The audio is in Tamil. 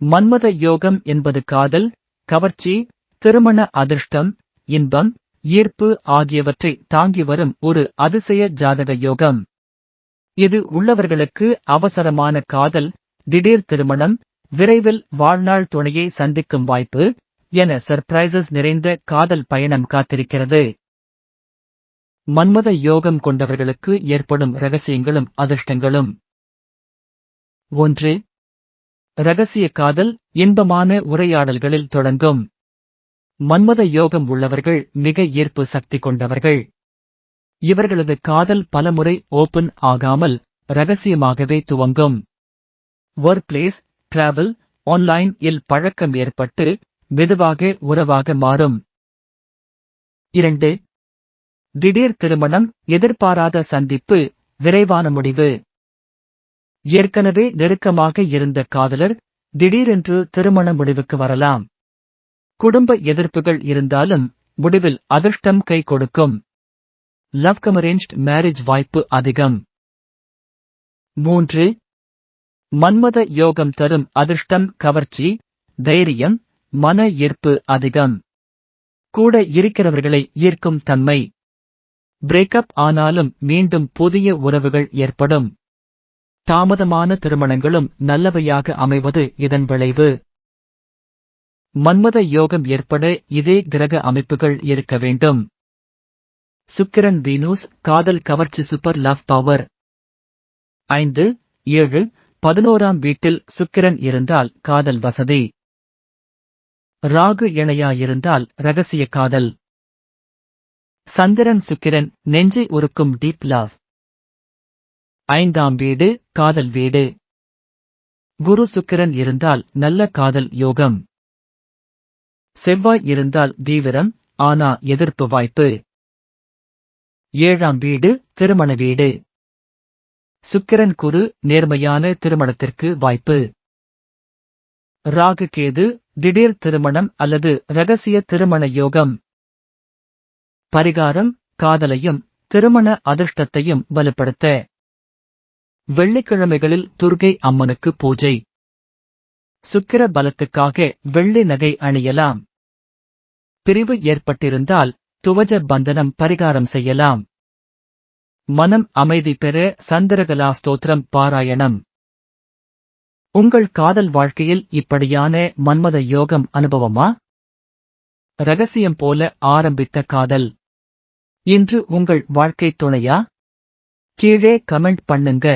மன்மத யோகம் என்பது காதல், கவர்ச்சி, திருமண அதிர்ஷ்டம், இன்பம், ஈர்ப்பு ஆகியவற்றை தாங்கி வரும் ஒரு அதிசய ஜாதக யோகம். இது உள்ளவர்களுக்கு அவசரமான காதல், திடீர் திருமணம், விரைவில் வாழ்நாள் துணையை சந்திக்கும் வாய்ப்பு என சர்ப்ரைசஸ் நிறைந்த காதல் பயணம் காத்திருக்கிறது. மன்மத யோகம் கொண்டவர்களுக்கு ஏற்படும் ரகசியங்களும் அதிர்ஷ்டங்களும். 1. ரகசிய காதல் இன்பமான உரையாடல்களில் தொடங்கும். மன்மத யோகம் உள்ளவர்கள் மிக ஈர்ப்பு சக்தி கொண்டவர்கள். இவர்களது காதல் பலமுறை ஓபன் ஆகாமல் ரகசியமாகவே துவங்கும். ஒர்க் பிளேஸ், டிராவல், ஆன்லைன் இல் பழக்கம் ஏற்பட்டு மெதுவாக உறவாக மாறும். 2. திடீர் திருமணம், எதிர்பாராத சந்திப்பு, விரைவான முடிவு. ஏற்கனவே நெருக்கமாக இருந்த காதலர் திடீரென்று திருமண முடிவுக்கு வரலாம். குடும்ப எதிர்ப்புகள் இருந்தாலும் முடிவில் அதிர்ஷ்டம் கை கொடுக்கும். லவ் கம் அரேஞ்ச்ட் மேரேஜ் வாய்ப்பு அதிகம். 3. மன்மத யோகம் தரும் அதிர்ஷ்டம் கவர்ச்சி, தைரியம், மன ஈர்ப்பு அதிகம். கூட இருக்கிறவர்களை ஈர்க்கும் தன்மை. பிரேக்கப் ஆனாலும் மீண்டும் புதிய உறவுகள் ஏற்படும். தாமதமான திருமணங்களும் நல்லவையாக அமைவது இதன் விளைவு. மன்மத யோகம் ஏற்பட இதே கிரக அமைப்புகள் இருக்க வேண்டும். சுக்கிரன் வீனூஸ் காதல் கவர்ச்சி சூப்பர் லவ் பவர். 5, 7, 11ஆம் வீட்டில் சுக்கிரன் இருந்தால் காதல் வசதி. ராகு இணையாயிருந்தால் ரகசிய காதல். சந்திரன் சுக்கிரன் நெஞ்சை உருக்கும் டீப் லவ். 5ஆம் வீடு காதல் வீடு. குரு சுக்கிரன் இருந்தால் நல்ல காதல் யோகம். செவ்வாய் இருந்தால் தீவிரம், ஆனா எதிர்ப்பு வாய்ப்பு. 7ஆம் வீடு திருமண வீடு. சுக்கிரன் குரு நேர்மையான திருமணத்திற்கு வாய்ப்பு. ராகு கேது திடீர் திருமணம் அல்லது ரகசிய திருமண யோகம். பரிகாரம் காதலையும் திருமண அதிர்ஷ்டத்தையும் வலுப்படுத்த. வெள்ளிக்கிழமைகளில் துர்க்கை அம்மனுக்கு பூஜை. சுக்கிர பலத்துக்காக வெள்ளி நகை அணியலாம். பிரிவு ஏற்பட்டிருந்தால் துவஜ பந்தனம் பரிகாரம் செய்யலாம். மனம் அமைதி பெற சந்திரகலா ஸ்தோத்திரம் பாராயணம். உங்கள் காதல் வாழ்க்கையில் இப்படியான மன்மத யோகம் அனுபவமா? ரகசியம் போல ஆரம்பித்த காதல் இன்று உங்கள் வாழ்க்கை துணையா? கீழே கமெண்ட் பண்ணுங்க.